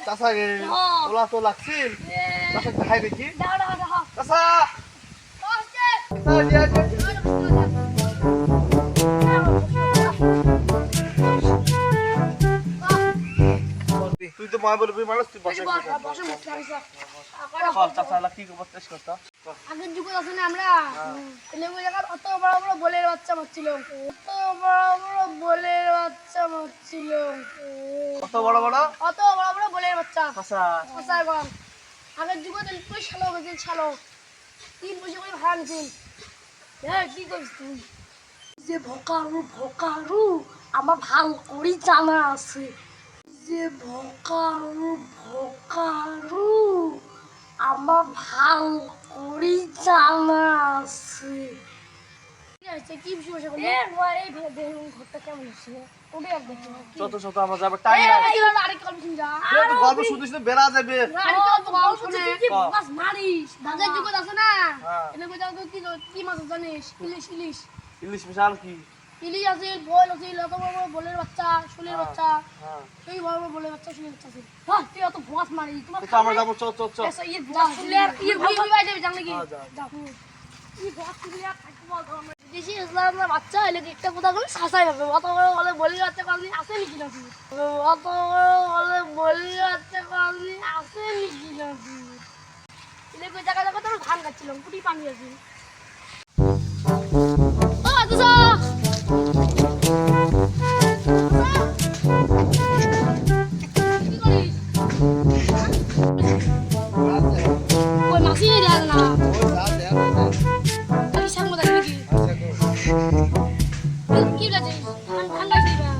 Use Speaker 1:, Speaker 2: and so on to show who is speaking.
Speaker 1: চাচা গে ওলা তো লাগছিল চাচা খাই দেখি চাচা তুই তো মা বলবি মানুষ তুই বসে চাচা কি বলতেছ কথা
Speaker 2: আগের যুগে আছে না আমরা লেবু জায়গার অত বড় বড় বলের বাচ্চা মারছিল অত বড় বড় বলের বাচ্চা মারছিল
Speaker 1: কত বড় বড়
Speaker 2: বলের বাচ্চা
Speaker 1: চাচা
Speaker 2: চাচা গম আগের যুগে তো তুই শালো গেছিস শালো 3 পয়সা করে ভাড়া নিছিস কি করিস তুই যে ভোকারু আমার ভাল করি জানা আছে যে ভোকারু আমার ভাল করি জানা আছে কি বিষয় এই ঘরটা কেমন আছে ওটা এক দেখি
Speaker 1: ছোট ছোট আমার যাবে টাইম লাগে
Speaker 2: আরেক গল্প শুন যা
Speaker 1: গল্প শুনছিস না বেরা যাবে
Speaker 2: আরেক গল্প শুনে কি মাছ মারিস বাজার যুগে আছে না এনে কই যাও কি মাছ জানিস
Speaker 1: ইলিশ মিশাল কি
Speaker 2: ইলিশ আছে বল আছে লত বড় বলের বাচ্চা শুলের বাচ্চা এই বড় বড় বলের বাচ্চা শুলের বাচ্চা আছে হ্যাঁ তুই অত মাছ মারিস তোমার
Speaker 1: তো আমরা যাব চল
Speaker 2: এসে এই শুলের ভাই ভাই যাবে জান নাকি যাও এই বাচ্চা তুই আর থাকবো আমরা দেশি ইসলামের বাচ্চা এলে একটা কথা বলে শাসাই হবে অত বড় বলে বলি বাচ্চা কালনি আসে নাকি না অত বড় বলে বলি বাচ্চা কালনি আসে নাকি না এলে কই জায়গা জায়গা তোর ধান কাটছিলাম কুটি পানি আছে ও আচ্ছা কই মাসি দেন না কি লাগে ঠান্ডা ছিল